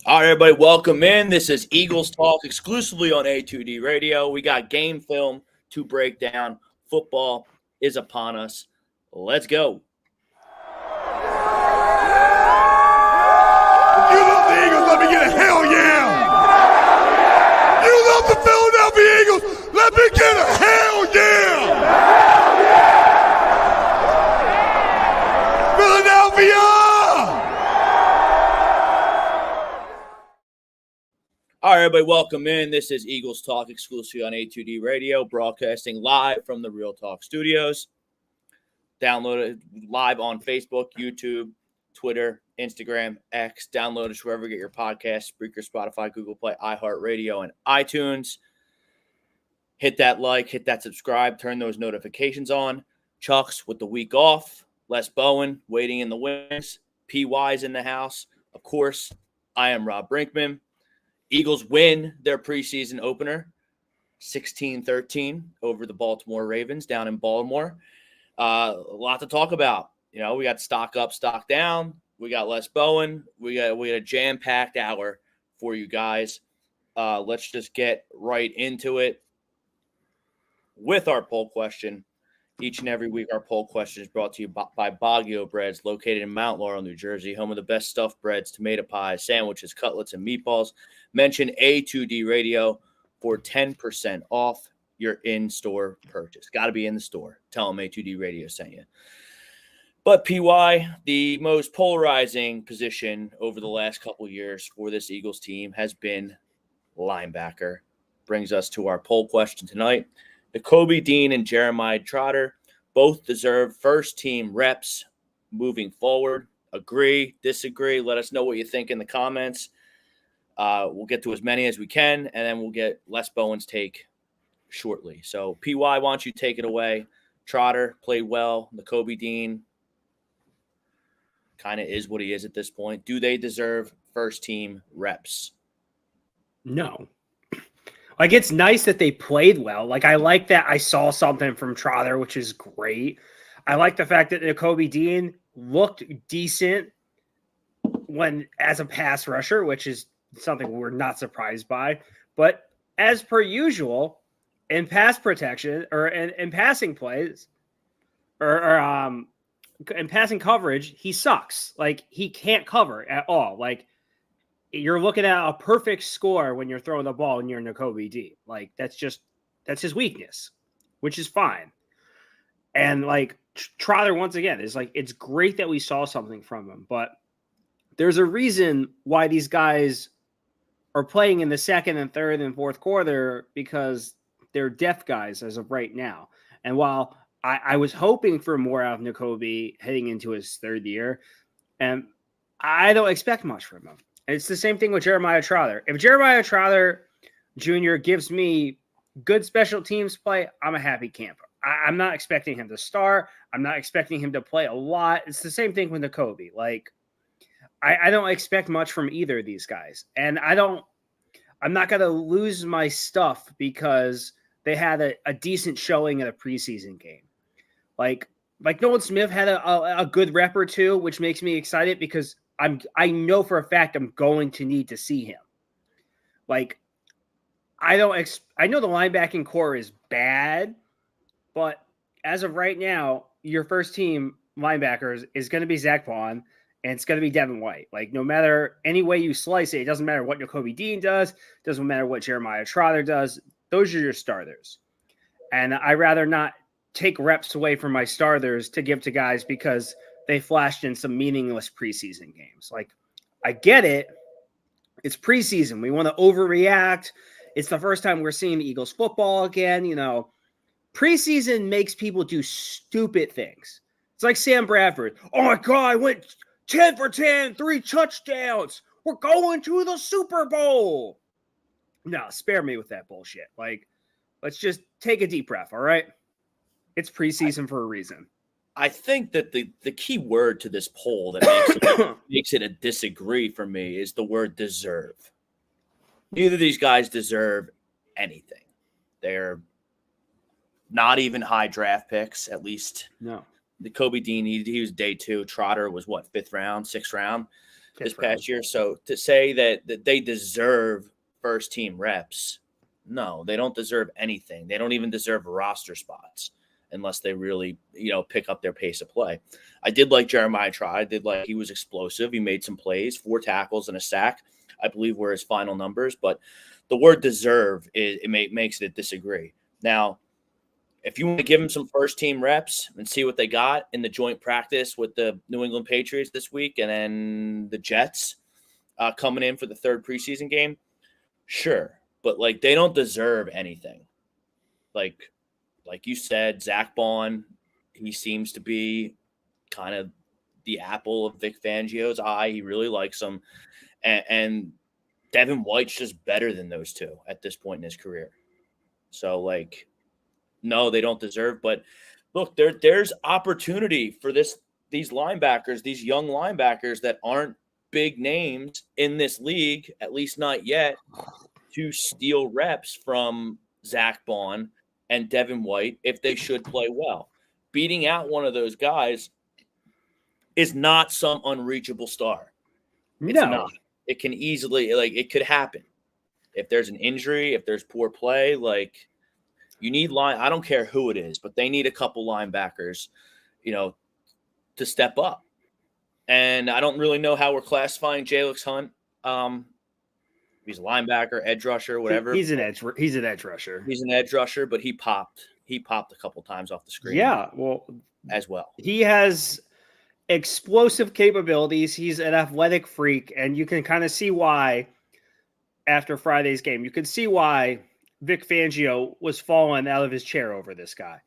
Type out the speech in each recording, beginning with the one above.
All right, everybody, welcome in. This is Eagles Talk exclusively on A2D Radio. We got game film to break down. Football is upon us. Let's go. If you love the Eagles, let me get a hell yeah! You love the Philadelphia Eagles, let me get a hell yeah! Philadelphia! All right, everybody, welcome in. This is Eagles Talk exclusively on A2D Radio, broadcasting live from the Real Talk Studios. Download it live on Facebook, YouTube, Twitter, Instagram, X. Download us wherever you get your podcasts, Spreaker, Spotify, Google Play, iHeartRadio, and iTunes. Hit that like, hit that subscribe, turn those notifications on. Chuck's with the week off. Les Bowen waiting in the wings. PY's in the house. Of course, I am Rob Brinkman. Eagles win their preseason opener, 16-13 over the Baltimore Ravens down in Baltimore. A lot to talk about. You know, we got stock up, stock down. We got Les Bowen. We got a jam-packed hour for you guys. Let's just get right into it with our poll question. Each and every week, our poll question is brought to you by Baguio Breads, located in Mount Laurel, New Jersey, home of the best stuffed breads, tomato pies, sandwiches, cutlets, and meatballs. Mention A2D Radio for 10% off your in-store purchase. Got to be in the store. Tell them A2D Radio sent you. But PY, the most polarizing position over the last couple of years for this Eagles team has been linebacker. Brings us to our poll question tonight. Kobe Dean and Jeremiah Trotter both deserve first-team reps moving forward. Agree, disagree? Let us know what you think in the comments. We'll get to as many as we can, and then we'll get Les Bowen's take shortly. So, PY, why don't you take it away? Trotter played well. Kobe Dean kind of is what he is at this point. Do they deserve first-team reps? No. Like, it's nice that they played well. Like, I like that I saw something from Trotter, which is great. I like the fact that Kobe Dean looked decent as a pass rusher, which is something we're not surprised by. But as per usual, in pass protection or in passing plays or in passing coverage, he sucks. Like, he can't cover at all. Like, you're looking at a perfect score when you're throwing the ball and you're Nakobe D. Like, that's his weakness, which is fine. And like Trotter, once again, is like, it's great that we saw something from him, but there's a reason why these guys are playing in the second and third and fourth quarter, because they're depth guys as of right now. And while I was hoping for more out of Nakobe heading into his third year, and I don't expect much from him. It's the same thing with Jeremiah Trotter. If Jeremiah Trotter Jr. gives me good special teams play, I'm a happy camper. I'm not expecting him to start. I'm not expecting him to play a lot. It's the same thing with Nakobe. Like, I don't expect much from either of these guys. And I'm not going to lose my stuff because they had a decent showing at a preseason game. Like Nolan Smith had a good rep or two, which makes me excited because I know for a fact I'm going to need to see him. Like, I know the linebacking core is bad, but as of right now, your first team linebackers is going to be Zach Vaughn and it's going to be Devin White. Like, no matter any way you slice it, it doesn't matter what Kobe Dean does, doesn't matter what Jeremiah Trotter does. Those are your starters. And I'd rather not take reps away from my starters to give to guys because they flashed in some meaningless preseason games. Like, I get it. It's preseason. We want to overreact. It's the first time we're seeing the Eagles football again. You know, preseason makes people do stupid things. It's like Sam Bradford. Oh my God, I went 10 for 10, 3 touchdowns. We're going to the Super Bowl. No, spare me with that bullshit. Like, let's just take a deep breath, all right? It's preseason for a reason. I think that the key word to this poll that makes it a disagree for me is the word deserve. Neither of these guys deserve anything. They're not even high draft picks, at least. No. The Kobe Dean, he was day 2. Trotter was what, 5th round, 6th round. this past year. So to say that they deserve first team reps, no, they don't deserve anything. They don't even deserve roster spots unless they really, pick up their pace of play. I did like Jeremiah Try. I did like he was explosive. He made some plays, 4 tackles and a sack, I believe were his final numbers. But the word deserve, makes it disagree. Now, if you want to give him some first team reps and see what they got in the joint practice with the New England Patriots this week and then the Jets coming in for the third preseason game, sure. But, they don't deserve anything. Like you said, Zach Bond, he seems to be kind of the apple of Vic Fangio's eye. He really likes him. And Devin White's just better than those two at this point in his career. So, no, they don't deserve. But, look, there's opportunity for these linebackers, these young linebackers that aren't big names in this league, at least not yet, to steal reps from Zach Bond and Devin White if they should play well. Beating out one of those guys is not some unreachable star. It's not. It can easily, it could happen. If there's an injury, if there's poor play, you need I don't care who it is, but they need a couple linebackers, to step up. And I don't really know how we're classifying Jalix Hunt. He's a linebacker, edge rusher, whatever. He's an edge rusher. He's an edge rusher, but he popped a couple times off the screen. Yeah, well, as well. He has explosive capabilities. He's an athletic freak, and you can kind of see why after Friday's game. You can see why Vic Fangio was falling out of his chair over this guy.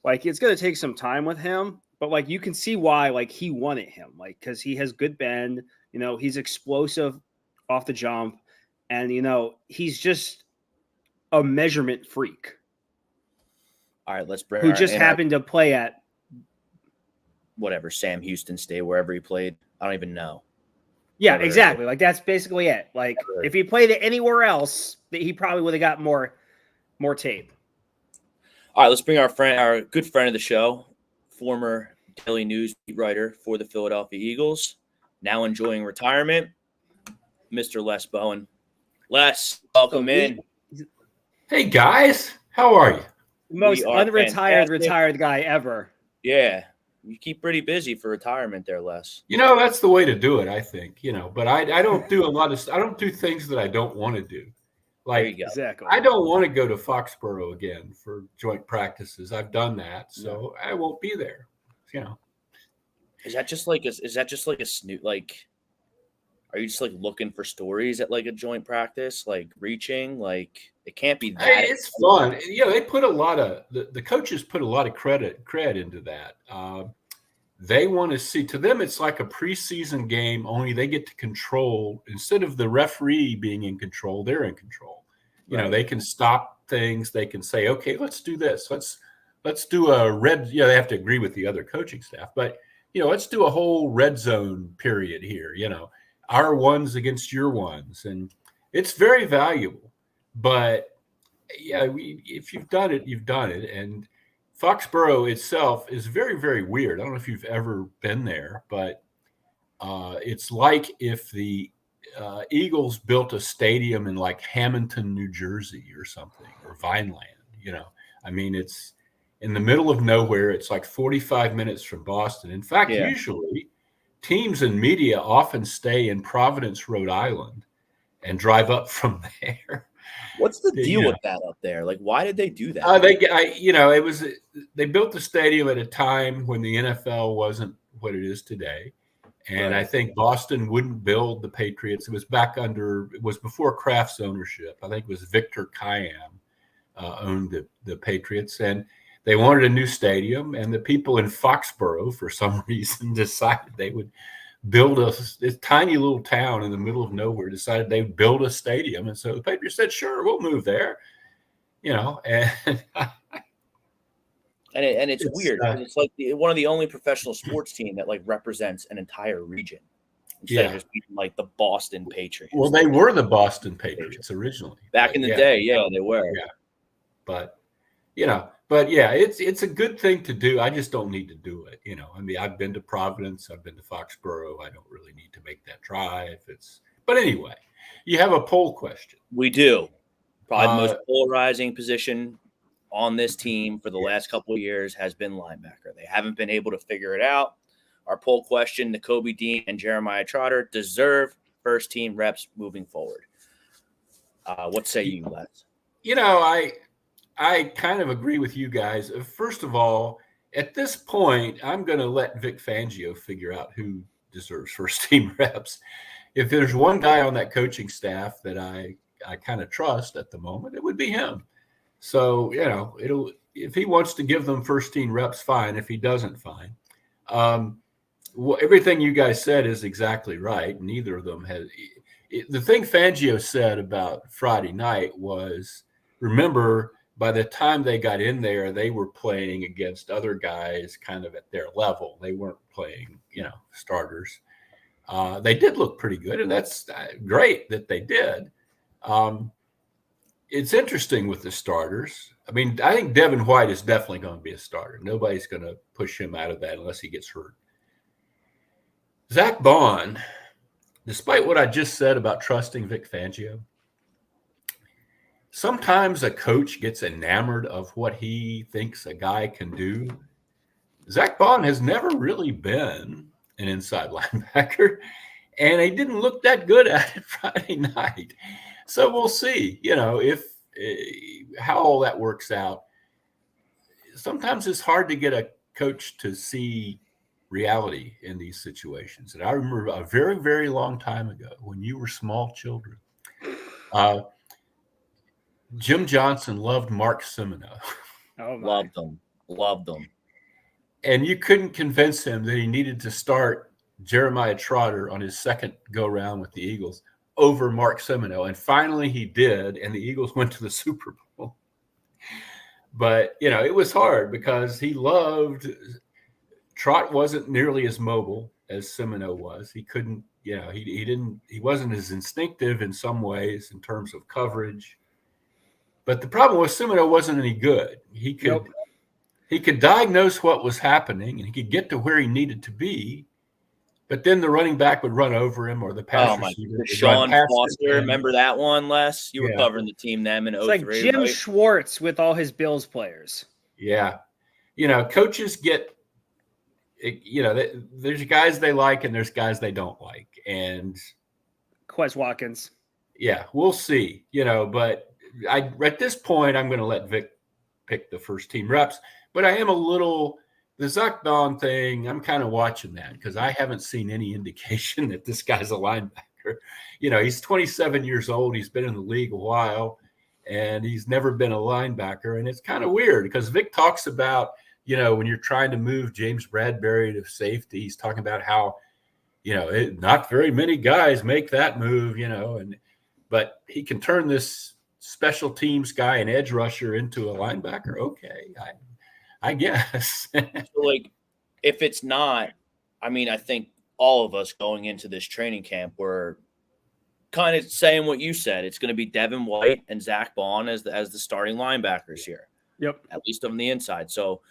It's going to take some time with him, but you can see why he wanted him. Because he has good bend, he's explosive off the jump. And, he's just a measurement freak. All right, let's bring who just happened to play at whatever, Sam Houston State, wherever he played. I don't even know. Yeah, exactly. That's basically it. If he played it anywhere else, he probably would have got more tape. All right, let's bring our good friend of the show, former Daily News beat writer for the Philadelphia Eagles, now enjoying retirement, Mr. Les Bowen. Les, welcome in. Hey, guys. How are you? Most retired guy ever. Yeah. You keep pretty busy for retirement there, Les. That's the way to do it, I think, but I don't do I don't do things that I don't want to do. Exactly. I don't want to go to Foxborough again for joint practices. I've done that, so I won't be there, Is that just like a snoot, are you just looking for stories at a joint practice, reaching, it can't be that. It's fun. They put a lot of the coaches put a lot of cred into that. They want to see, to them, it's like a preseason game, only they get to control instead of the referee being in control, they're in control. Right. They can stop things. They can say, okay, let's do this. Let's do a red. They have to agree with the other coaching staff, but let's do a whole red zone period here. Our ones against your ones. And it's very valuable. But, if you've done it, you've done it. And Foxborough itself is very, very weird. I don't know if you've ever been there, but it's like if the Eagles built a stadium in Hamilton, New Jersey or something, or Vineland. It's in the middle of nowhere. It's 45 minutes from Boston. In fact, usually teams and media often stay in Providence, Rhode Island, and drive up from there. What's the deal with that up there? Why did they do that? They built the stadium at a time when the NFL wasn't what it is today, and I think Boston wouldn't build the Patriots. It was before Kraft's ownership. I think it was Victor Kiam owned the Patriots, and they wanted a new stadium, and the people in Foxborough, for some reason, decided they would build this tiny little town in the middle of nowhere, decided they would build a stadium. And so the Patriots said, sure, we'll move there, and it's weird. It's one of the only professional sports team that represents an entire region instead of just being the Boston Patriots. Well, they were the Boston Patriots originally. Back in the day, they were. Yeah. But it's a good thing to do. I just don't need to do it. I've been to Providence. I've been to Foxborough. I don't really need to make that try if it's. But anyway, you have a poll question. We do. Probably the most polarizing position on this team for the last couple of years has been linebacker. They haven't been able to figure it out. Our poll question, Nakobe Dean and Jeremiah Trotter deserve first-team reps moving forward. What say you, Les? I kind of agree with you guys. First of all, at this point, I'm going to let Vic Fangio figure out who deserves first-team reps. If there's one guy on that coaching staff that I kind of trust at the moment, it would be him. So, if he wants to give them first-team reps, fine. If he doesn't, fine. Everything you guys said is exactly right. Neither of them has. The thing Fangio said about Friday night was, remember, by the time they got in there, they were playing against other guys kind of at their level. They weren't playing, starters. They did look pretty good, and that's great that they did. It's interesting with the starters. I mean, I think Devin White is definitely going to be a starter. Nobody's going to push him out of that unless he gets hurt. Zach Bond, despite what I just said about trusting Vic Fangio, sometimes a coach gets enamored of what he thinks a guy can do. Zach Bond has never really been an inside linebacker, and he didn't look that good at it Friday night. So we'll see, if how all that works out. Sometimes it's hard to get a coach to see reality in these situations. And I remember a very, very long time ago when you were small children, Jim Johnson loved Mark Semino. Oh, Loved them. And you couldn't convince him that he needed to start Jeremiah Trotter on his second go-round with the Eagles over Mark Semino. And finally he did, and the Eagles went to the Super Bowl. But, it was hard because he loved – Trot wasn't nearly as mobile as Semino was. He couldn't – he wasn't as instinctive in some ways in terms of coverage. But the problem was Semino wasn't any good. He could diagnose what was happening, and he could get to where he needed to be, but then the running back would run over him or the pass receiver would Sean run past Foster, him. remember that one, Les? You were covering the team then in 03, It's like Jim Schwartz with all his Bills players. Yeah. Coaches get there's guys they like and there's guys they don't like. And Quez Watkins. Yeah, we'll see, but at this point, I'm going to let Vic pick the first team reps, but I am the Zach Bond thing, I'm kind of watching that because I haven't seen any indication that this guy's a linebacker. He's 27 years old. He's been in the league a while, and he's never been a linebacker. And it's kind of weird because Vic talks about, when you're trying to move James Bradbury to safety, he's talking about how, not very many guys make that move, but he can turn this special teams guy, an edge rusher, into a linebacker. Okay, I guess. So, if it's not, I think all of us going into this training camp were kind of saying what you said. It's going to be Devin White and Zach Bond as the starting linebackers here. Yep. At least on the inside. So,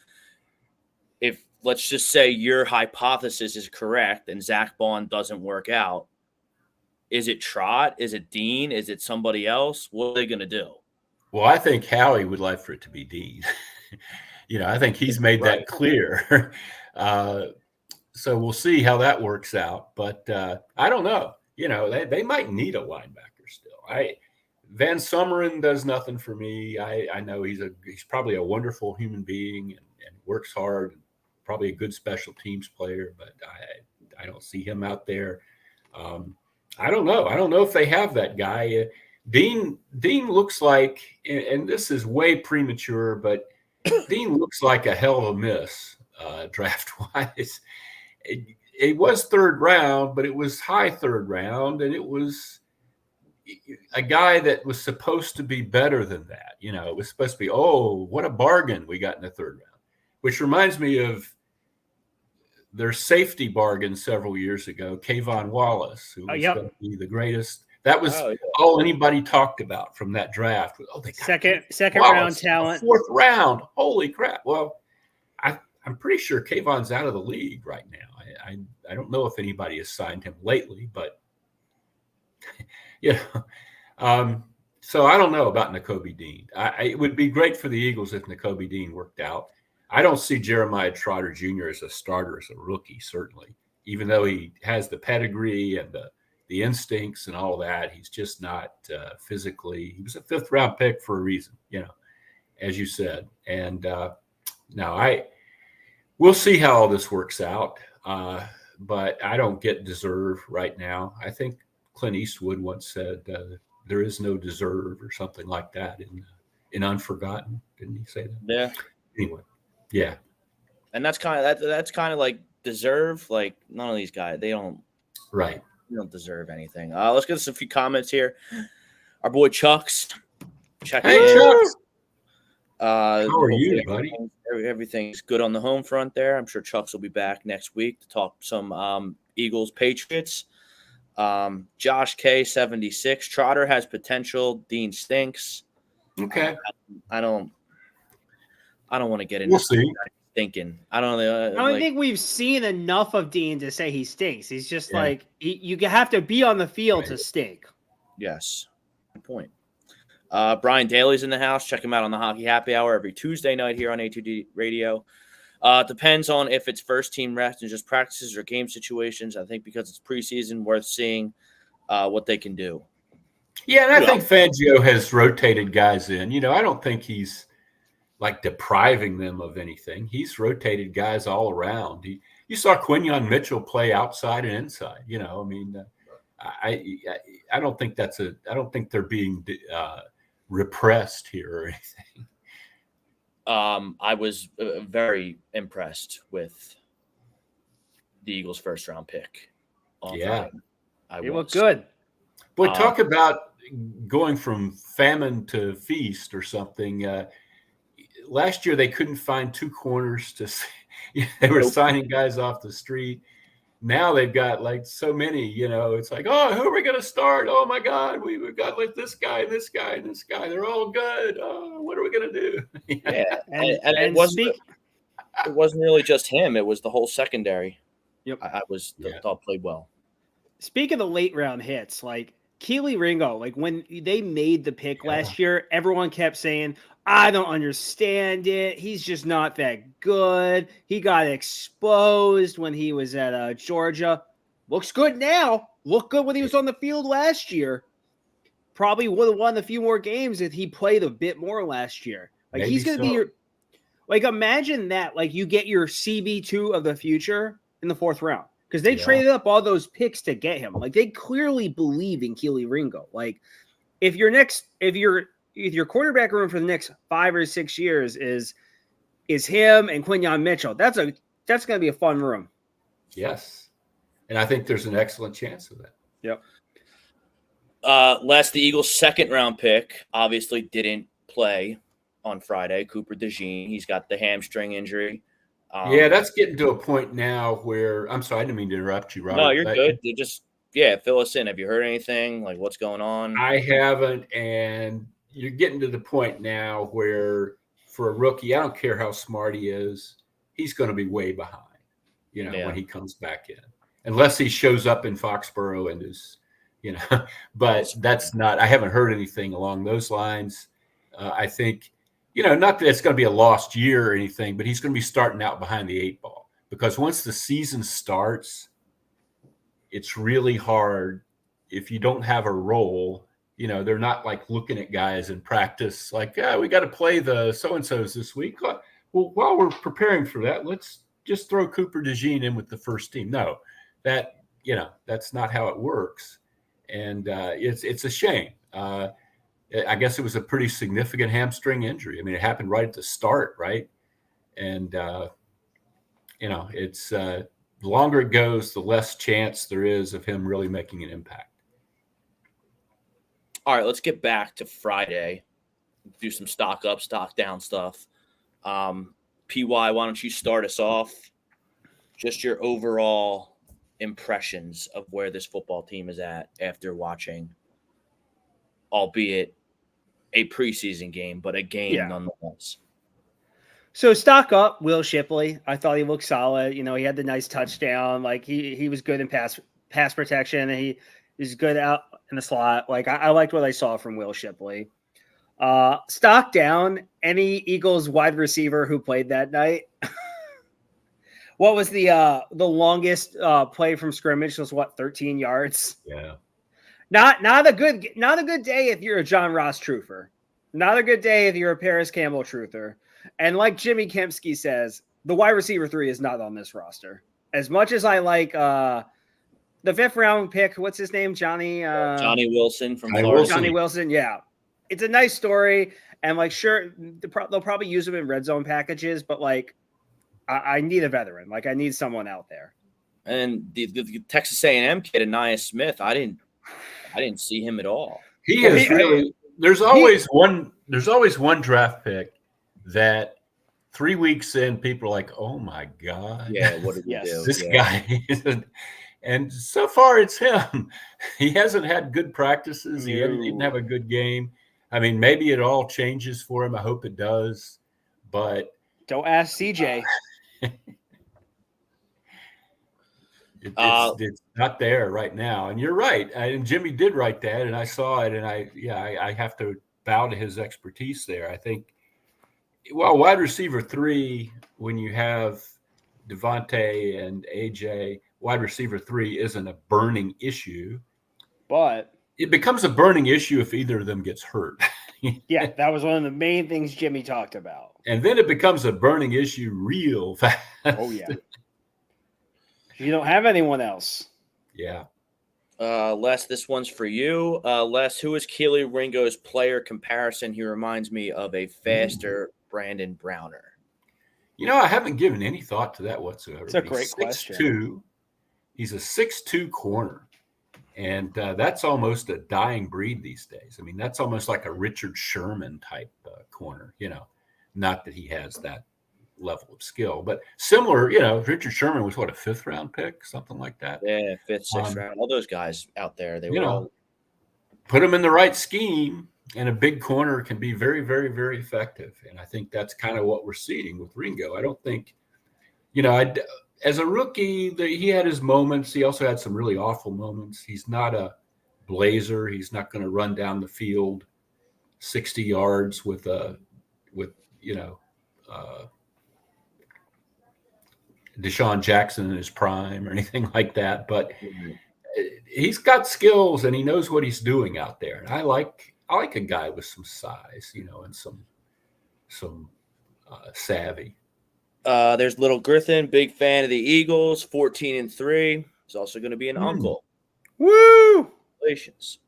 if let's just say your hypothesis is correct and Zach Bond doesn't work out, is it Trot? Is it Dean? Is it somebody else? What are they going to do? Well, I think Howie would like for it to be Dean. I think he's made that clear. So we'll see how that works out. But I don't know. They might need a linebacker still. Van Sumeren does nothing for me. I know he's probably a wonderful human being and works hard, and probably a good special teams player, but I don't see him out there. I don't know. I don't know if they have that guy. Dean looks like, and this is way premature, but Dean looks like a hell of a miss draft-wise. It was third round, but it was high third round, and it was a guy that was supposed to be better than that. It was supposed to be, what a bargain we got in the third round, which reminds me of their safety bargain several years ago, Kayvon Wallace, who was going to be the greatest. That was all anybody talked about from that draft. They got second round talent, fourth round. Holy crap! Well, I'm pretty sure Kayvon's out of the league right now. I don't know if anybody has signed him lately, but you know. So I don't know about Nakobe Dean. It would be great for the Eagles if Nakobe Dean worked out. I don't see Jeremiah Trotter Jr. as a starter, as a rookie, certainly, even though he has the pedigree and the instincts and all that. He's just not physically. He was a 5th-round pick for a reason, as you said. And now we'll see how all this works out. But I don't get deserve right now. I think Clint Eastwood once said there is no deserve or something like that in Unforgotten. Didn't he say that? Yeah. Anyway, yeah. And that's kind of like deserve. Like none of these guys, they don't deserve anything. Let's get a few comments here. Our boy Chuck's checking in. Chucks. How are you, buddy? Everything's good on the home front there. I'm sure Chucks will be back next week to talk some Eagles Patriots. Josh K 76. Trotter has potential. Dean stinks. Okay. I don't want to get into thinking. I don't think we've seen enough of Dean to say he stinks. He's just like you have to be on the field to stink. Yes. Good point. Brian Daly's in the house. Check him out on the Hockey Happy Hour every Tuesday night here on A2D Radio. Depends on if it's first team rest and just practices or game situations. I think because it's preseason, worth seeing what they can do. Yeah, and I think Fangio has rotated guys in. I don't think he's like depriving them of anything. He's rotated guys all around. You saw Quinyon Mitchell play outside and inside. I don't think I don't think they're being repressed here or anything. I was very impressed with the Eagles' first-round pick. They look good. Boy, talk about going from famine to feast or something. Last year, they couldn't find 2 corners to see. They were signing guys off the street. Now they've got like so many, it's like, oh, who are we going to start? Oh my God, we've got like this guy, and this guy, and this guy. They're all good. Oh, what are we going to do? Yeah. And it wasn't really just him. It was the whole secondary. Yep. I thought played well. Speaking of the late round hits, like Keely Ringo, like when they made the pick last year, everyone kept saying, I don't understand it. He's just not that good. He got exposed when he was at Georgia. Looks good now. Looked good when he was on the field last year. Probably would have won a few more games if he played a bit more last year. Like he's going to be your – like imagine that. Like you get your CB2 of the future in the 4th round because they traded up all those picks to get him. Like they clearly believe in Keely Ringo. Like if your quarterback room for the next 5 or 6 years is him and Quinyon Mitchell, that's going to be a fun room. Yes. And I think there's an excellent chance of that. Yep. The Eagles' 2nd-round pick obviously didn't play on Friday. Cooper DeJean, he's got the hamstring injury. That's getting to a point now where – I'm sorry, I didn't mean to interrupt you, Robert. No, you're good. You just fill us in. Have you heard anything? Like what's going on? I haven't, and – you're getting to the point now where for a rookie, I don't care how smart he is, he's going to be way behind, when he comes back in, unless he shows up in Foxborough and is, but that's not, I haven't heard anything along those lines. I think, not that it's going to be a lost year or anything, but he's going to be starting out behind the 8 ball because once the season starts, it's really hard if you don't have a role. They're not like looking at guys in practice like, we got to play the so-and-sos this week. Well, while we're preparing for that, let's just throw Cooper DeJean in with the first team. No, that's not how it works. And it's a shame. I guess it was a pretty significant hamstring injury. I mean, it happened right at the start, right? And, it's the longer it goes, the less chance there is of him really making an impact. All right, let's get back to Friday. Do some stock up, stock down stuff. PY, why don't you start us off? Just your overall impressions of where this football team is at after watching, albeit a preseason game, but a game nonetheless. So stock up, Will Shipley. I thought he looked solid. He had the nice touchdown. Like he was good in pass protection. And He's good out in the slot. Like I liked what I saw from Will Shipley. Stock down any Eagles wide receiver who played that night. What was the longest play from scrimmage was 13 yards? Yeah. Not a good day if you're a John Ross truther. Not a good day if you're a Paris Campbell truther. And like Jimmy Kempski says, the wide receiver 3 is not on this roster. As much as I like the 5th round pick, what's his name? Johnny Wilson from Johnny Florida. Wilson. Johnny Wilson, yeah. It's a nice story. And like, sure, they'll probably use him in red zone packages, but like, I need a veteran. Like, I need someone out there. And the Texas A&M kid, Anaya Smith, I didn't see him at all. He is really. There's always one draft pick that 3 weeks in, people are like, "Oh my god, yeah, what did we do? This guy isn't." And so far, it's him. He hasn't had good practices. He didn't have a good game. I mean, maybe it all changes for him. I hope it does. But don't ask CJ. It's not there right now. And you're right. And Jimmy did write that, and I saw it. And I have to bow to his expertise there. I think, well, wide receiver 3, when you have Devontae and AJ, wide receiver 3 isn't a burning issue. But it becomes a burning issue if either of them gets hurt. Yeah, that was one of the main things Jimmy talked about. And then it becomes a burning issue real fast. Oh, yeah. You don't have anyone else. Yeah. Les, this one's for you. Les, who is Keely Ringo's player comparison? He reminds me of a faster Brandon Browner. You know, I haven't given any thought to that whatsoever. It's a great question. 6'2". He's a 6'2" corner. And that's almost a dying breed these days. I mean, that's almost like a Richard Sherman type corner, you know, not that he has that level of skill, but similar, you know, Richard Sherman was a 5th round pick, something like that. Yeah, 5th, 6th round. All those guys out there, they were all. Put them in the right scheme, and a big corner can be very, very, very effective. And I think that's kind of what we're seeing with Ringo. I don't think, you know, as a rookie, he had his moments. He also had some really awful moments. He's not a blazer. He's not going to run down the field 60 yards with Deshaun Jackson in his prime or anything like that. But he's got skills and he knows what he's doing out there. And I like a guy with some size, you know, and some savvy. There's Little Griffin, big fan of the Eagles, 14-3. He's also going to be an uncle. Woo! Congratulations.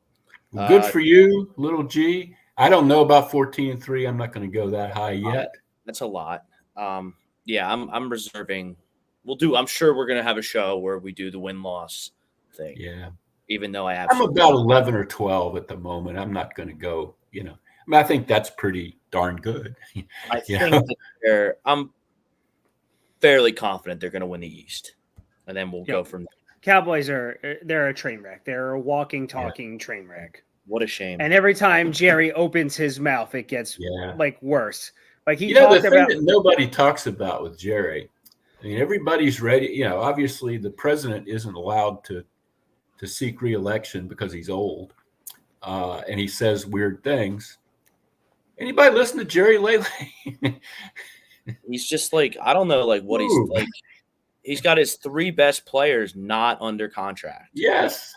Good for you, Little G. I don't know about 14-3. I'm not going to go that high yet. That's a lot. Yeah, I'm reserving. I'm sure we're going to have a show where we do the win-loss thing. Yeah. Even though I'm about 11 or 12 at the moment. I'm not going to go, you know. I mean, I think that's pretty darn good. I think that I'm fairly confident they're going to win the East, and then we'll go from there. Cowboys they're a train wreck. They're a walking, talking train wreck. What a shame. And every time Jerry opens his mouth, it gets like worse. Like he talked the thing that nobody talks about with Jerry. I mean, everybody's ready. You know, obviously the president isn't allowed to seek re-election because he's old, and he says weird things. Anybody listen to Jerry lately? He's just like, I don't know, like what he's like. He's got his 3 best players not under contract. Yes.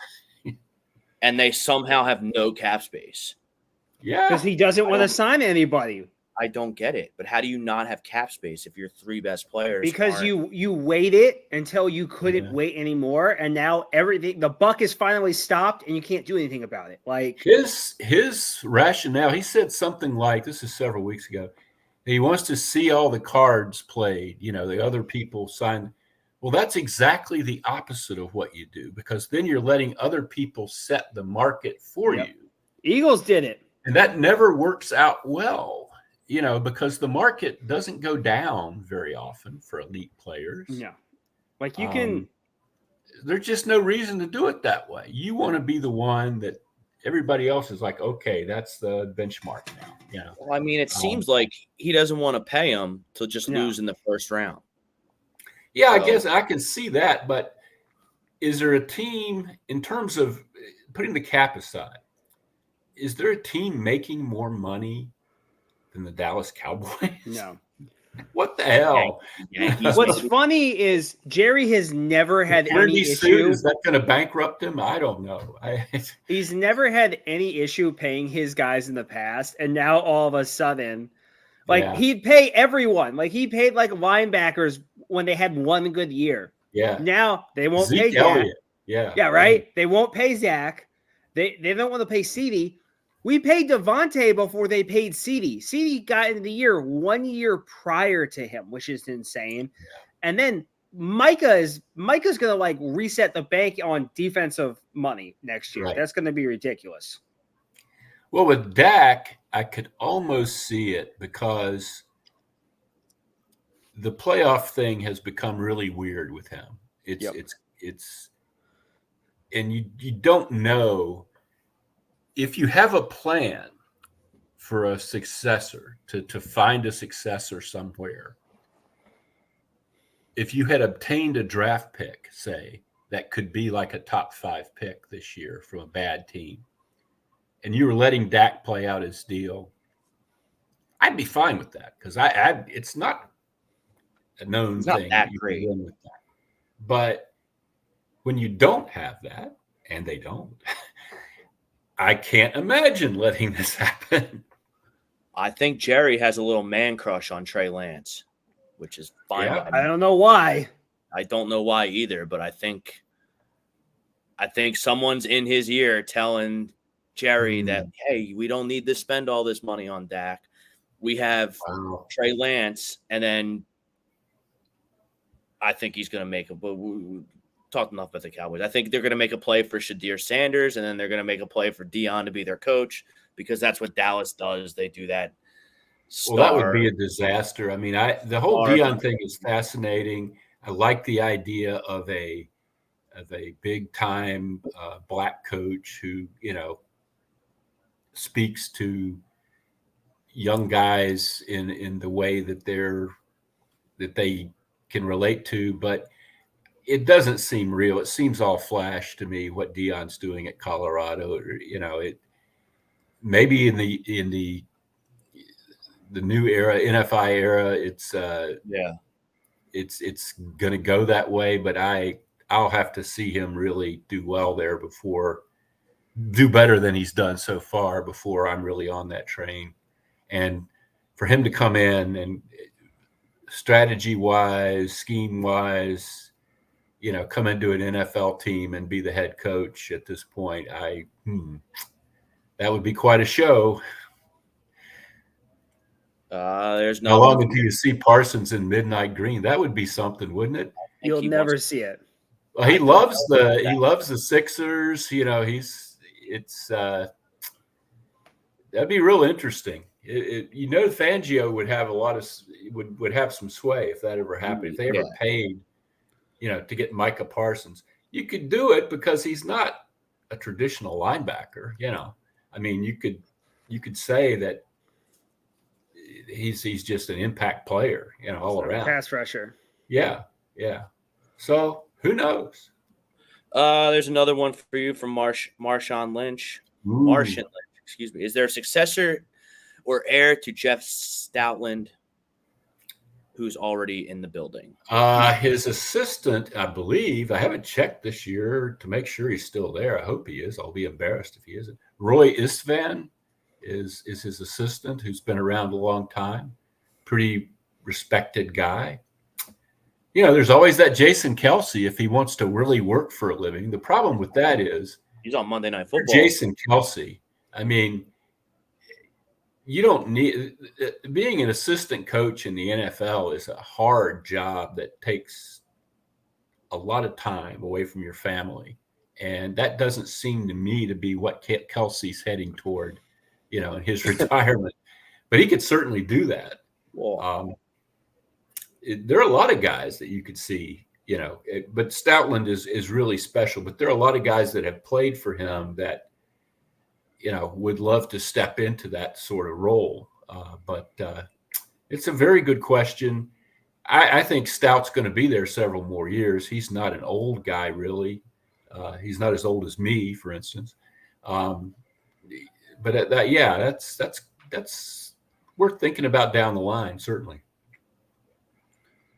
And they somehow have no cap space. Yeah. Because he doesn't want to sign anybody. I don't get it. But how do you not have cap space if your 3 best players? Because you waited until you couldn't wait anymore. And now the buck is finally stopped and you can't do anything about it. Like his rationale, he said something like, this is several weeks ago, he wants to see all the cards played, you know, the other people sign. Well, that's exactly the opposite of what you do, because then you're letting other people set the market for you. Eagles did it. And that never works out well, you know, because the market doesn't go down very often for elite players. No. Like you can. There's just no reason to do it that way. You want to be the one that everybody else is like, okay, that's the benchmark now. You know? Well, I mean, it seems like he doesn't want to pay him to just lose in the first round. Yeah, I guess I can see that. But is there a team in terms of putting the cap aside, is there a team making more money than the Dallas Cowboys? No. What the hell? Yankees. What's funny is Jerry has never had any issue. Is that going to bankrupt him? I don't know. He's never had any issue paying his guys in the past, and now all of a sudden, he'd pay everyone. Like he paid like linebackers when they had one good year. Yeah. Now they won't pay Zeke Elliott. Dak. Yeah, right. They won't pay Zach. They don't want to pay CeeDee. We paid Devontae before they paid CeeDee. CeeDee got into the year 1 year prior to him, which is insane. Yeah. And then Micah's going to like reset the bank on defensive money next year. Right. That's going to be ridiculous. Well, with Dak, I could almost see it because the playoff thing has become really weird with him. It's and you don't know if you have a plan for a successor to find a successor somewhere. If you had obtained a draft pick, say, that could be like a top 5 pick this year from a bad team, and you were letting Dak play out his deal, I'd be fine with that because it's not a known thing. That you great. With that. But when you don't have that, and they don't, I can't imagine letting this happen. I think Jerry has a little man crush on Trey Lance, which is fine. Yeah, I don't know why. I don't know why either, but I think someone's in his ear telling Jerry that, hey, we don't need to spend all this money on Dak. We have Trey Lance, and then I think he's going to make we talked enough about the Cowboys. I think they're going to make a play for Shadir Sanders, and then they're going to make a play for Deion to be their coach because that's what Dallas does. They do that. Well, that would be a disaster. I mean, the whole Deion thing is fascinating. I like the idea of a big time black coach who, speaks to young guys in the way that they can relate to, but it doesn't seem real. It seems all flash to me what Deion's doing at Colorado. It maybe in the new era, NFI era, it's going to go that way. But I'll have to see him really do well there do better than he's done so far before I'm really on that train. And for him to come in and strategy wise, scheme wise, come into an NFL team and be the head coach at this point, that would be quite a show. There's no. How long until you see Parsons in Midnight Green? That would be something, wouldn't it? You'll never see it. Well, he loves the Sixers. That'd be real interesting. Fangio would have would have some sway if that ever happened. If they ever paid, to get Micah Parsons, you could do it because he's not a traditional linebacker. I mean, you could say that he's just an impact player, all around. Pass rusher. Yeah. So who knows? There's another one for you from Marshawn Lynch. Marshawn Lynch, excuse me. Is there a successor or heir to Jeff Stoutland who's already in the building? His assistant, I believe, I haven't checked this year to make sure he's still there. I hope he is. I'll be embarrassed if he isn't. Roy Istvan is his assistant, who's been around a long time. Pretty respected guy. There's always that Jason Kelsey if he wants to really work for a living. The problem with that is he's on Monday Night Football. Jason Kelsey, I mean, you don't need being an assistant coach in the NFL is a hard job that takes a lot of time away from your family. And that doesn't seem to me to be what Kelsey's heading toward, in his retirement. But he could certainly do that. There are a lot of guys that you could see, but Stoutland is really special. But there are a lot of guys that have played for him that, would love to step into that sort of role. But it's a very good question. I think Stout's going to be there several more years. He's not an old guy, really. He's not as old as me, for instance. But that's worth thinking about down the line, certainly.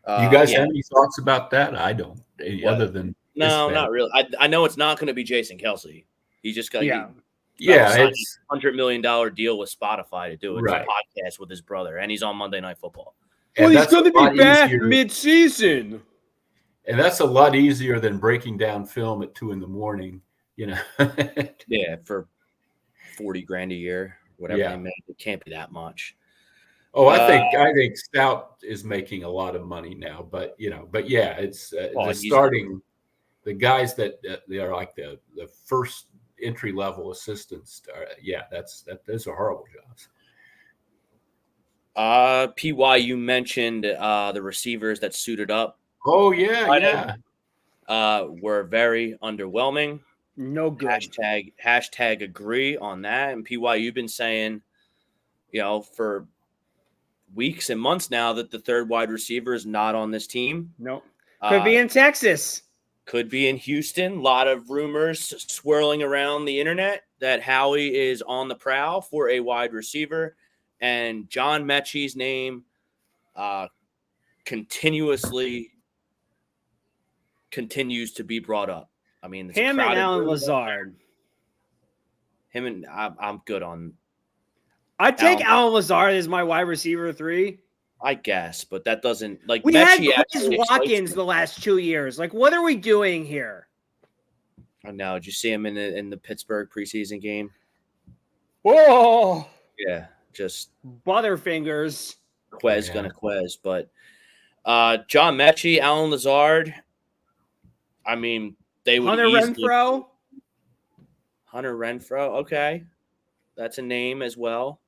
Do you guys have any thoughts about that? I don't, other than no, not really. I know it's not going to be Jason Kelsey. He just got it's $100 million deal with Spotify to do it. Right. It's a podcast with his brother, and he's on Monday Night Football. Well, he's going to be back mid-season. And that's a lot easier than breaking down film at 2 a.m, you know. Yeah, for $40,000 a year, whatever they make. It can't be that much. Oh, I think Stout is making a lot of money now, but it's the guys that they are like the first entry level assistants. Those are horrible jobs. PY, you mentioned the receivers that suited up. Oh yeah. Were very underwhelming. No good. Hashtag agree on that. And PY, you've been saying, for weeks and months now that the third wide receiver is not on this team. Nope. Could be in Texas. Could be in Houston. A lot of rumors swirling around the internet that Howie is on the prowl for a wide receiver. And John Mechie's name continues to be brought up. I mean, him and Allen Lazard. I'm good on. I'd take Allen Lazard as my wide receiver 3. I guess, but that doesn't We Mechie had Chris Watkins the last 2 years. Like, what are we doing here? I know. Did you see him in the Pittsburgh preseason game? Whoa! Yeah, just butterfingers. Gonna Quez, but John Mechie, Allen Lazard. I mean, they would Hunter Renfrow. Okay, that's a name as well.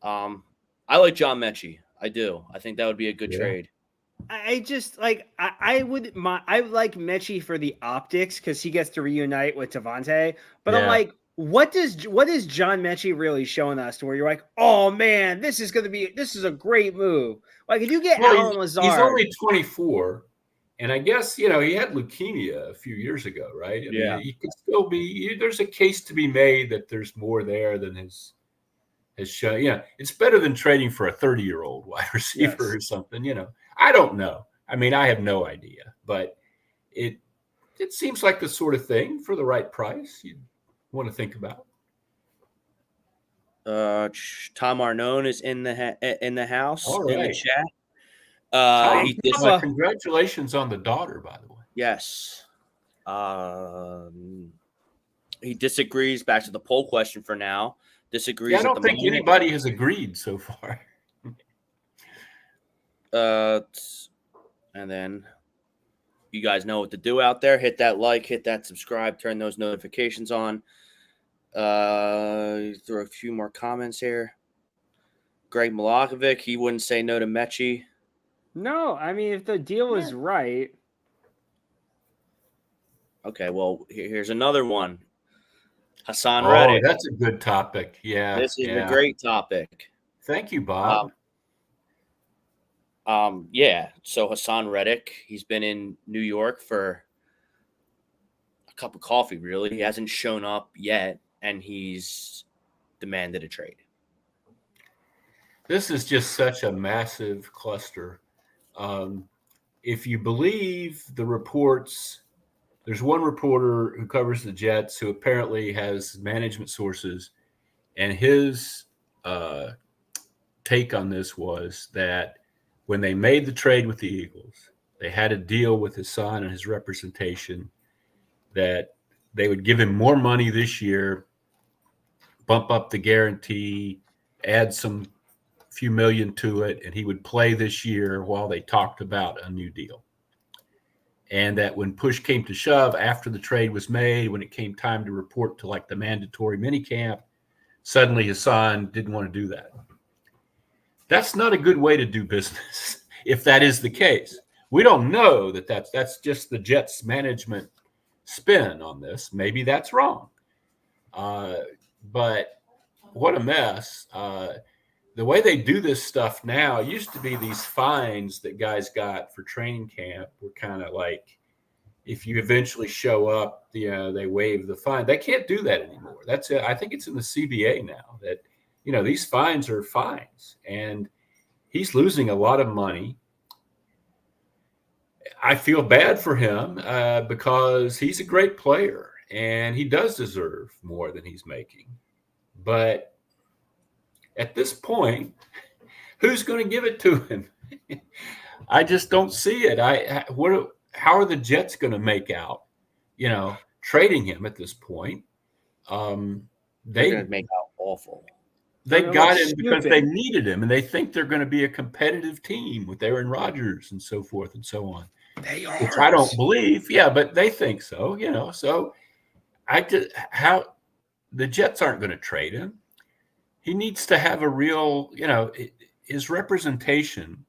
I like John Mechie. I do. I think that would be a good trade. I just like I like Mechie for the optics because he gets to reunite with Devontae. But I'm like, what is John Mechie really showing us to where you're like, oh man, this is a great move. Like if you get Allen Lazard, he's only 24, and I guess he had leukemia a few years ago, right? I mean, he could still be. There's a case to be made that there's more there than his show. Yeah, it's better than trading for a 30-year-old wide receiver or something. I don't know. I mean, I have no idea, but it seems like the sort of thing for the right price you'd want to think about. Tom Arnone is in the house in the chat. Congratulations on the daughter, by the way. Yes. He disagrees. Back to the poll question for now. Disagrees. Yeah, I don't think anybody has agreed so far. And then you guys know what to do out there. Hit that like, hit that subscribe, turn those notifications on. Throw a few more comments here. Greg Milakovic, he wouldn't say no to Mechie. No, I mean, if the deal is right. Okay, well, here's another one. Hassan Reddick. Oh, that's a good topic. Yeah. This is a great topic. Thank you, Bob. So Hassan Reddick, he's been in New York for a cup of coffee, really. He hasn't shown up yet, and he's demanded a trade. This is just such a massive cluster. If you believe the reports, there's one reporter who covers the Jets who apparently has management sources, and his take on this was that when they made the trade with the Eagles, they had a deal with his son and his representation that they would give him more money this year, bump up the guarantee, add some few million to it, and he would play this year while they talked about a new deal. And that when push came to shove, after the trade was made, when it came time to report to like the mandatory minicamp, suddenly Hassan didn't want to do that. That's not a good way to do business if that is the case. We don't know that that's just the Jets management spin on this. Maybe that's wrong. But what a mess. The way they do this stuff now, it used to be these fines that guys got for training camp were kind of like, if you eventually show up, they waive the fine. They can't do that anymore. That's it. I think it's in the CBA now that, these fines are fines, and he's losing a lot of money. I feel bad for him because he's a great player and he does deserve more than he's making. But at this point, who's going to give it to him? I just don't see it. How are the Jets going to make out, trading him at this point? They're going to make out awful. They got him because they needed him, and they think they're going to be a competitive team with Aaron Rodgers and so forth and so on. They are. Which I don't believe. Yeah, but they think so, So how the Jets aren't going to trade him. He needs to have a real, his representation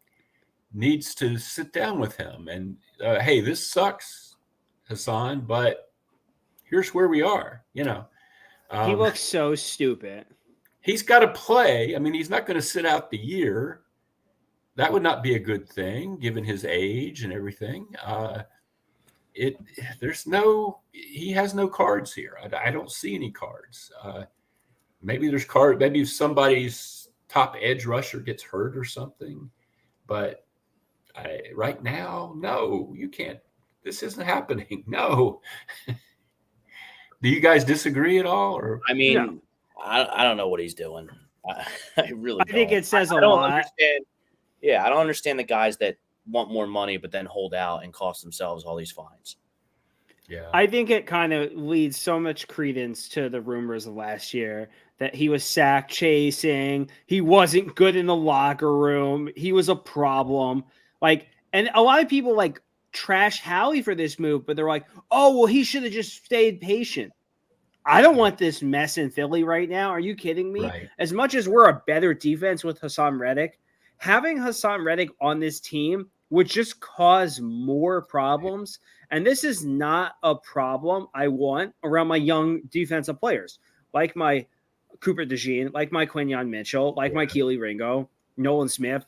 needs to sit down with him and, hey, this sucks, Hassan, but here's where we are, He looks so stupid. He's got to play. I mean, he's not going to sit out the year. That would not be a good thing, given his age and everything. He has no cards here. I don't see any cards. Maybe there's cards. Maybe if somebody's top edge rusher gets hurt or something. But right now, no, you can't. This isn't happening. No. Do you guys disagree at all? Or I mean, no. I don't know what he's doing. I really don't. I think it says a lot. Understand. Yeah, I don't understand the guys that want more money but then hold out and cost themselves all these fines. Yeah. I think it kind of leads so much credence to the rumors of last year that he was sack chasing. He wasn't good in the locker room. He was a problem. And a lot of people trash Howie for this move, but they're like, oh, well, he should have just stayed patient. I don't want this mess in Philly right now. Are you kidding me? Right. As much as we're a better defense with Hassan Reddick, having Hassan Reddick on this team would just cause more problems. And this is not a problem I want around my young defensive players, like my Cooper DeJean, like my Quinyon Mitchell, like my Keely Ringo, Nolan Smith,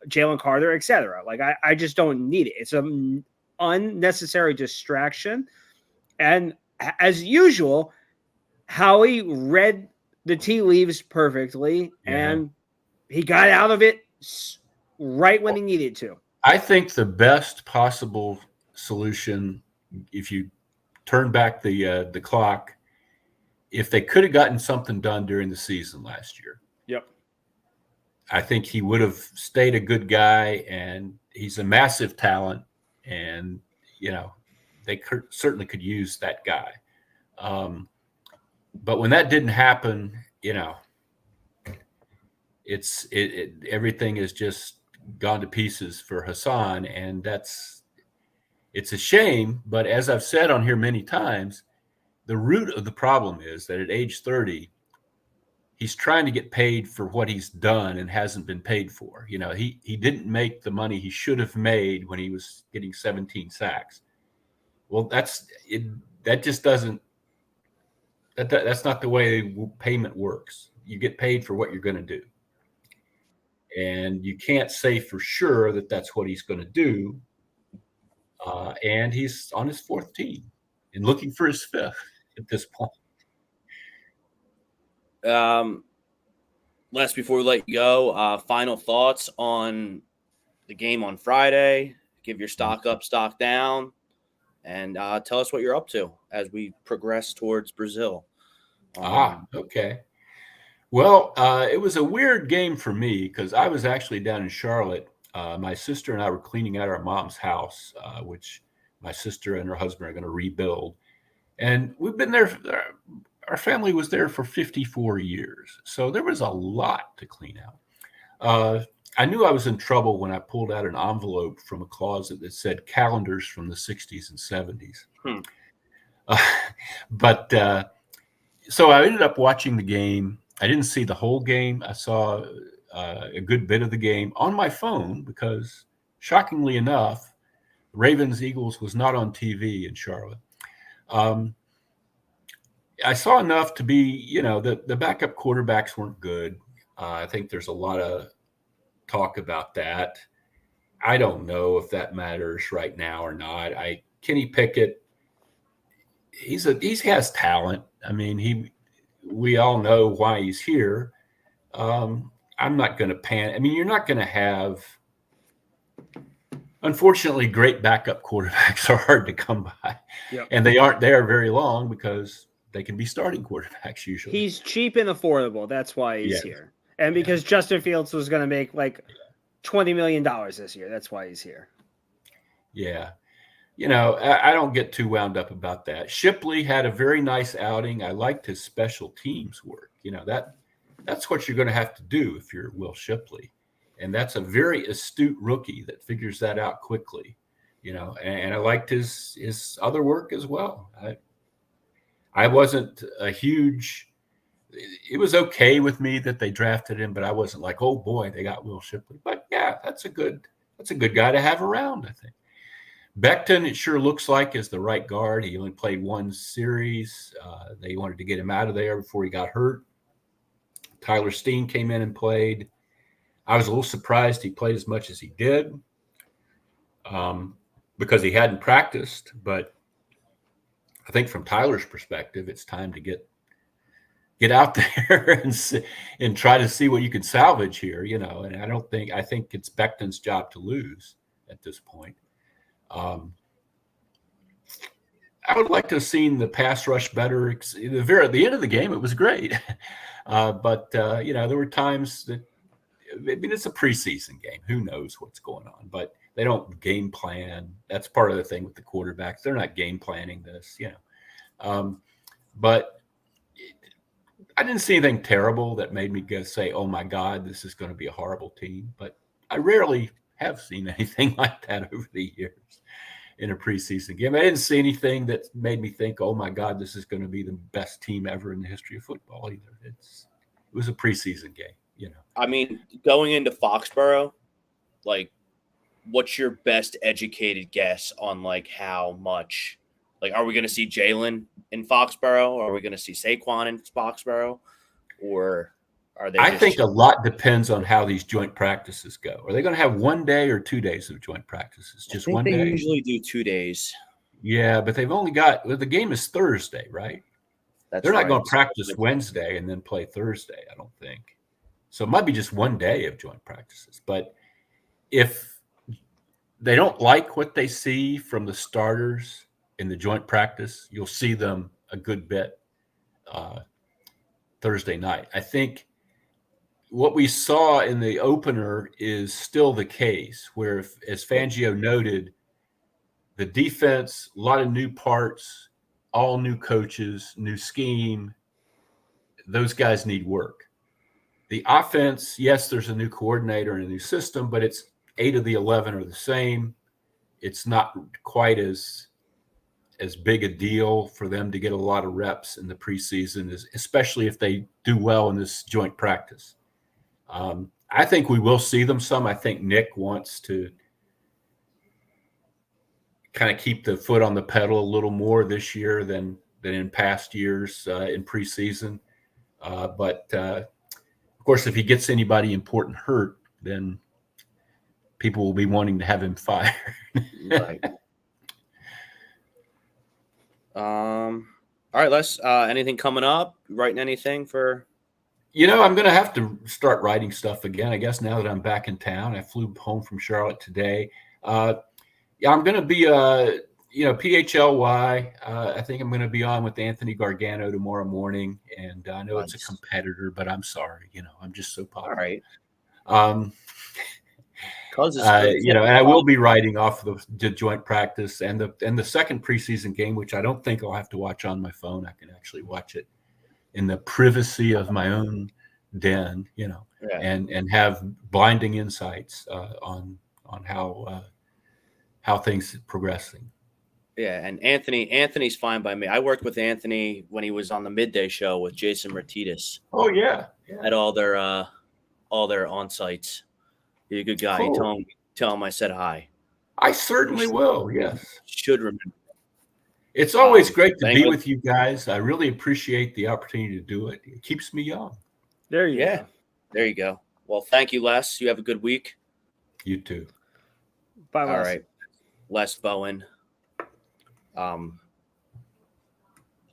Jalen Carter, etc. I just don't need it. It's an unnecessary distraction. And as usual, Howie read the tea leaves perfectly, and he got out of it right when he needed to. I think the best possible solution, if you turn back the clock, if they could have gotten something done during the season last year. Yep. I think he would have stayed a good guy, and he's a massive talent, and they certainly could use that guy. But when that didn't happen, everything has just gone to pieces for Hassan, and it's a shame. But as I've said on here many times, the root of the problem is that at age 30, he's trying to get paid for what he's done and hasn't been paid for. He didn't make the money he should have made when he was getting 17 sacks. Well, that's not the way payment works. You get paid for what you're going to do. And you can't say for sure that that's what he's going to do. And he's on his fourth team and looking for his fifth at this point. Les, before we let you go, final thoughts on the game on Friday. Give your stock up, stock down, and tell us what you're up to as we progress towards Brazil. Okay. Well, it was a weird game for me because I was actually down in Charlotte. My sister and I were cleaning out our mom's house, which my sister and her husband are going to rebuild. And we've been there. Our family was there for 54 years. So there was a lot to clean out. I knew I was in trouble when I pulled out an envelope from a closet that said calendars from the 60s and 70s. So I ended up watching the game. I didn't see the whole game. I saw a good bit of the game on my phone because, shockingly enough, Ravens-Eagles was not on TV in Charlotte. I saw enough to be, the backup quarterbacks weren't good. I think there's a lot of talk about that. I don't know if that matters right now or not. I Kenny Pickett, he has talent. I mean, we all know why he's here. I'm not going to panic. I mean, you're not going to have. Unfortunately, great backup quarterbacks are hard to come by, and they aren't there very long because they can be starting quarterbacks usually. He's cheap and affordable. That's why he's here. And because Justin Fields was going to make like $20 million this year. That's why he's here. Yeah. I don't get too wound up about that. Shipley had a very nice outing. I liked his special teams work. That's what you're going to have to do if you're Will Shipley. And that's a very astute rookie that figures that out quickly, and I liked his other work as well. I wasn't a huge – it was okay with me that they drafted him, but I wasn't like, oh, boy, they got Will Shipley. But, yeah, that's a good guy to have around, I think. Becton, it sure looks like, is the right guard. He only played one series. They wanted to get him out of there before he got hurt. Tyler Steen came in and played. I was a little surprised he played as much as he did because he hadn't practiced. But I think from Tyler's perspective, it's time to get out there and try to see what you can salvage here, And I think it's Becton's job to lose at this point. I would like to have seen the pass rush better. At the end of the game, it was great. But there were times that, it's a preseason game. Who knows what's going on? But they don't game plan. That's part of the thing with the quarterbacks. They're not game planning this, But I didn't see anything terrible that made me say, oh, my God, this is going to be a horrible team. But I rarely have seen anything like that over the years in a preseason game. I didn't see anything that made me think, oh, my God, this is going to be the best team ever in the history of football either. It was a preseason game. I mean, going into Foxborough, like, what's your best educated guess on, like, how much – like, are we going to see Jalen in Foxborough? Or are we going to see Saquon in Foxborough? Or are they – I think a lot depends on how these joint practices go. Are they going to have 1 day or 2 days of joint practices? Just 1 day? They usually do 2 days. Yeah, but they've only got – the game is Thursday, right? They're not going to practice Wednesday and then play Thursday, I don't think. So it might be just 1 day of joint practices. But if they don't like what they see from the starters in the joint practice, you'll see them a good bit Thursday night. I think what we saw in the opener is still the case, where, as Fangio noted, the defense, a lot of new parts, all new coaches, new scheme, those guys need work. The offense, yes, there's a new coordinator and a new system, but it's 8 of the 11 are the same. It's not quite as big a deal for them to get a lot of reps in the preseason, especially if they do well in this joint practice. I think we will see them some. I think Nick wants to kind of keep the foot on the pedal a little more this year than in past years in preseason. But of course, if he gets anybody important hurt, then people will be wanting to have him fired. Right. All right, Les. Anything coming up? Writing anything for? I'm going to have to start writing stuff again, I guess, now that I'm back in town. I flew home from Charlotte today. I'm going to be PHLY. I think I'm going to be on with Anthony Gargano tomorrow morning, and I know it's a competitor, but I'm sorry. I'm just so popular. All right. And I will be writing off the joint practice and the second preseason game, which I don't think I'll have to watch on my phone. I can actually watch it in the privacy of my own den, and have blinding insights on how things are progressing. Yeah, and Anthony's fine by me. I worked with Anthony when he was on the midday show with Jason Martinez. Oh yeah. At all their on sites. He's a good guy. Cool. Tell him I said hi. I certainly will. Yes. Should remember. It's always great to be with you guys. I really appreciate the opportunity to do it. It keeps me young. There you go. Well, thank you, Les. You have a good week. You too. Bye, Les. All right. Les Bowen.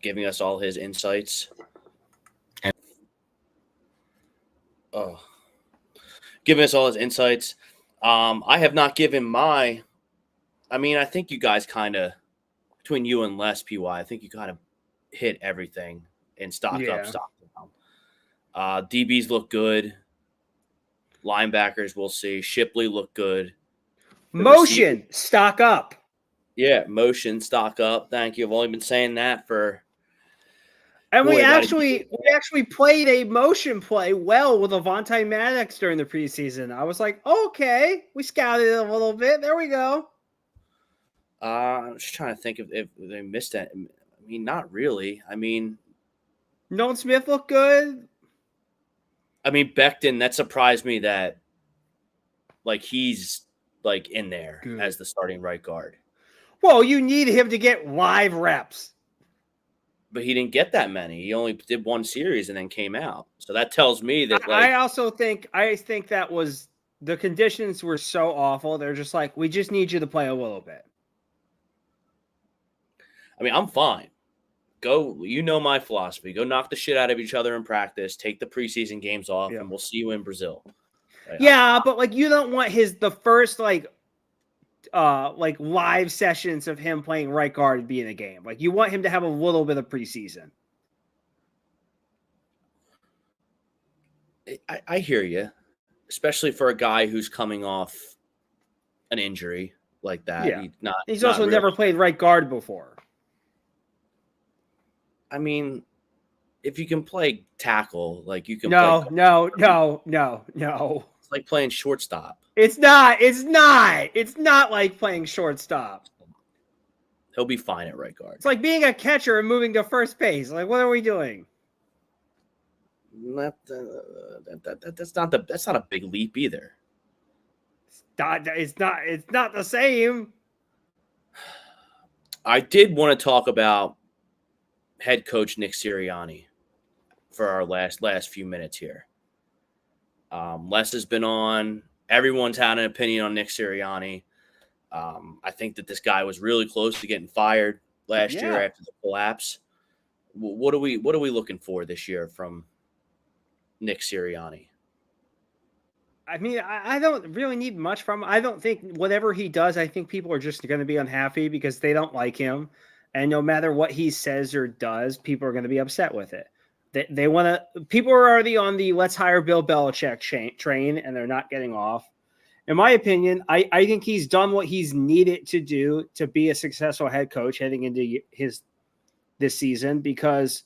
giving us all his insights. Giving us all his insights. I have not given my. I mean, I think you guys kind of, between you and Les, PY, I think you kind of hit everything in stock up, stock down. DBs look good. Linebackers, we'll see. Shipley look good. Motion, stock up. Yeah, motion, stock up. Thank you. I've only been saying that for. And we actually played a motion play well with Avonte Maddox during the preseason. I was like, okay, we scouted it a little bit. There we go. I'm just trying to think if they missed that. I mean, not really. I mean, Nolan Smith looked good. I mean, Becton, that surprised me that, like, he's, like, in there as the starting right guard. Well, you need him to get live reps. But he didn't get that many. He only did one series and then came out. So that tells me that, like, I think that was the conditions were so awful. They're just like, we just need you to play a little bit. I mean, I'm fine. Go, you know my philosophy. Go knock the shit out of each other in practice. Take the preseason games off, and we'll see you in Brazil. But like you don't want the first like live sessions of him playing right guard to be in a game. Like you want him to have a little bit of preseason. I hear you, especially for a guy who's coming off an injury like that. Yeah. He's also never played right guard before. I mean, if you can play tackle, like you can. No. It's like playing shortstop. It's not like playing shortstop. He'll be fine at right guard. It's like being a catcher and moving to first base. Like, what are we doing? That's not a big leap either. It's not the same. I did want to talk about head coach Nick Sirianni for our last few minutes here. Les has been on. Everyone's had an opinion on Nick Sirianni. I think that this guy was really close to getting fired last year after the collapse. What are we looking for this year from Nick Sirianni? I mean, I don't really need much from him. I don't think whatever he does, I think people are just going to be unhappy because they don't like him. And no matter what he says or does, people are going to be upset with it. They want to. People are already on the let's hire Bill Belichick train, and they're not getting off. In my opinion, I think he's done what he's needed to do to be a successful head coach heading into this season because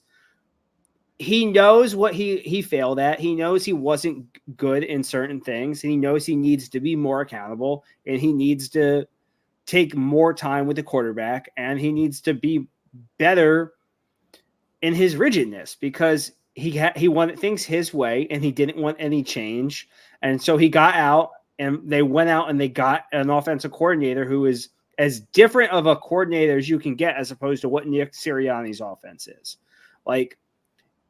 he knows what he failed at. He knows he wasn't good in certain things, and he knows he needs to be more accountable, and he needs to take more time with the quarterback, and he needs to be better in his rigidness because he wanted things his way and he didn't want any change. And so he got out and they went out and they got an offensive coordinator who is as different of a coordinator as you can get as opposed to what Nick Sirianni's offense is. Like,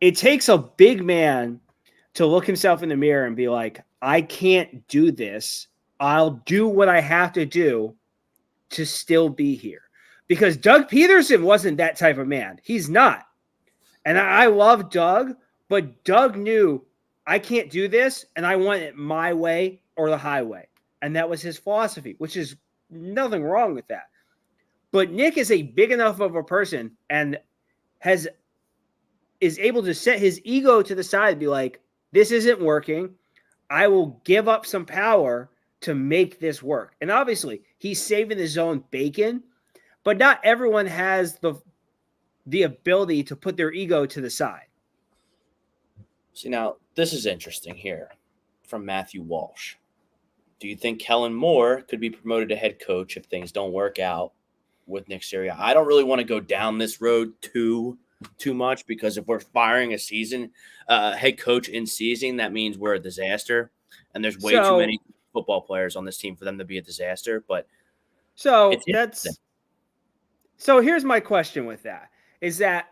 it takes a big man to look himself in the mirror and be like, I can't do this. I'll do what I have to do to still be here. Because Doug Peterson wasn't that type of man. He's not. And I love Doug, but Doug knew I can't do this, and I want it my way or the highway. And that was his philosophy, which is nothing wrong with that. But Nick is a big enough of a person and is able to set his ego to the side and be like, this isn't working. I will give up some power to make this work. And obviously, he's saving his own bacon, but not everyone has the ability to put their ego to the side. See, now, this is interesting here from Matthew Walsh. Do you think Kellen Moore could be promoted to head coach if things don't work out with Nick Sirianni? I don't really want to go down this road too much because if we're firing a head coach in season, that means we're a disaster. And there's way too many football players on this team for them to be a disaster. But so here's my question with that is that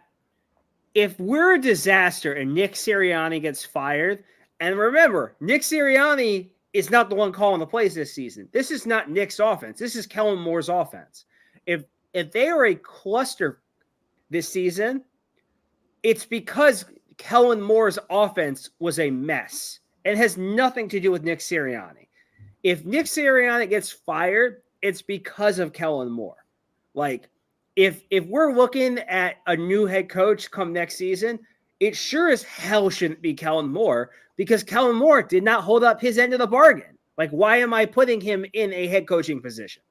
if we're a disaster and Nick Sirianni gets fired, and remember, Nick Sirianni is not the one calling the plays this season. This is not Nick's offense. This is Kellen Moore's offense. If if they are a cluster this season, it's because Kellen Moore's offense was a mess. It has nothing to do with Nick Sirianni. If Nick Sirianni gets fired, it's because of Kellen Moore. Like, if we're looking at a new head coach come next season, it sure as hell shouldn't be Kellen Moore, because Kellen Moore did not hold up his end of the bargain. Like, why am I putting him in a head coaching position?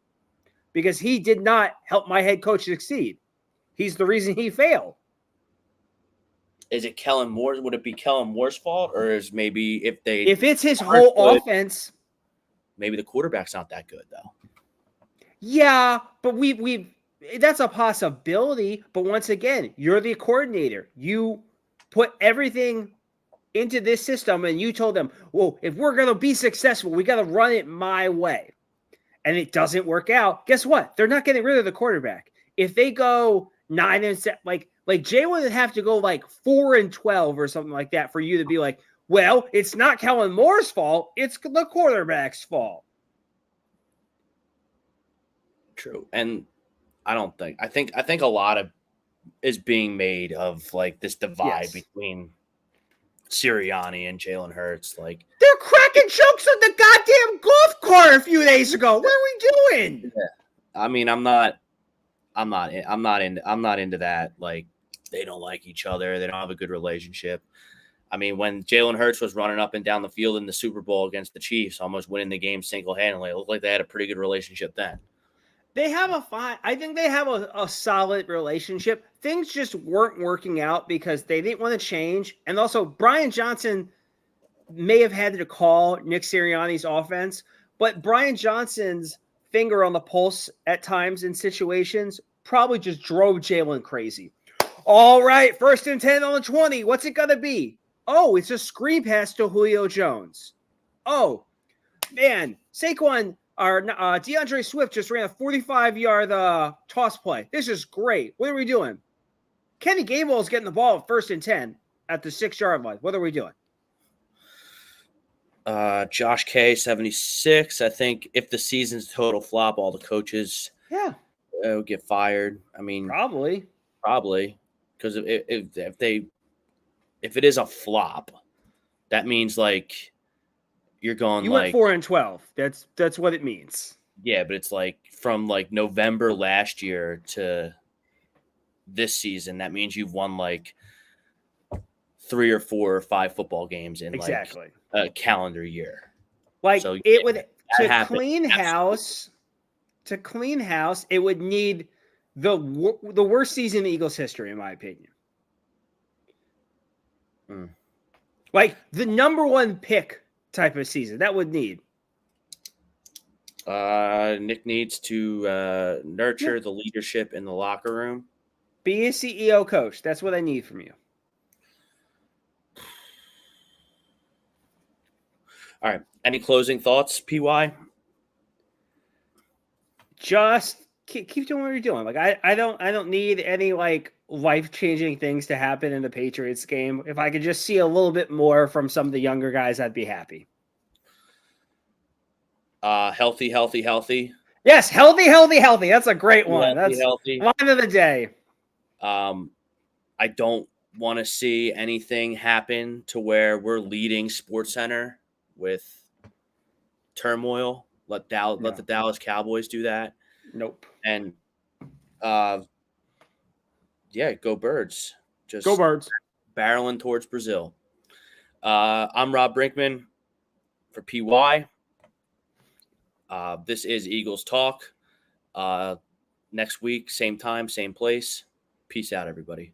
Because he did not help my head coach succeed. He's the reason he failed. Is it Kellen Moore? Would it be Kellen Moore's fault, or is maybe if it's his whole offense? Maybe the quarterback's not that good though. Yeah, but we that's a possibility. But once again, you're the coordinator. You put everything into this system, and you told them, "Well, if we're going to be successful, we got to run it my way." And it doesn't work out. Guess what? They're not getting rid of the quarterback. If they go 9-7, like Jay would have to go like 4-12 or something like that for you to be like, well, it's not Kellen Moore's fault. It's the quarterback's fault. True. And I think a lot of is being made of like this divide between Sirianni and Jalen Hurts. Like, they're cracking jokes on the goddamn golf cart a few days ago. What are we doing? Yeah. I mean, I'm not into that. Like, they don't like each other. They don't have a good relationship. I mean, when Jalen Hurts was running up and down the field in the Super Bowl against the Chiefs, almost winning the game single-handedly, it looked like they had a pretty good relationship then. They have I think they have a solid relationship. Things just weren't working out because they didn't want to change. And also, Brian Johnson may have had to call Nick Sirianni's offense, but Brian Johnson's finger on the pulse at times in situations probably just drove Jalen crazy. All right, 1st and 10 on the 20. What's it going to be? Oh, it's a screen pass to Julio Jones. Oh, man, Saquon or DeAndre Swift just ran a 45-yard toss play. This is great. What are we doing? Kenny Gainwell is getting the ball at 1st and 10 at the 6-yard line. What are we doing? Josh K, 76. I think if the season's total flop, all the coaches will get fired. I mean, probably because if it is a flop, that means like you're going you like went 4-12. That's what it means. Yeah, but it's like from like November last year to this season. That means you've won like 3 or 4 or 5 football games in like a calendar year. Like, so, it would to clean house. To clean house, it would need the worst season in Eagles history, in my opinion. Like the number 1 pick type of season that would need. Nick needs to nurture the leadership in the locker room. Be a CEO coach. That's what I need from you. All right. Any closing thoughts, PY? Just keep doing what you're doing. Like I don't need any like life-changing things to happen in the Patriots game. If I could just see a little bit more from some of the younger guys, I'd be happy. Healthy. Yes, healthy. That's a great one. That's healthy. Line of the day. I don't want to see anything happen to where we're leading SportsCenter with turmoil. Let the Dallas Cowboys do that. Nope. And go Birds. Just go Birds. Barreling towards Brazil. I'm Rob Brinkman for PY. This is Eagles Talk. Next week, same time, same place. Peace out, everybody.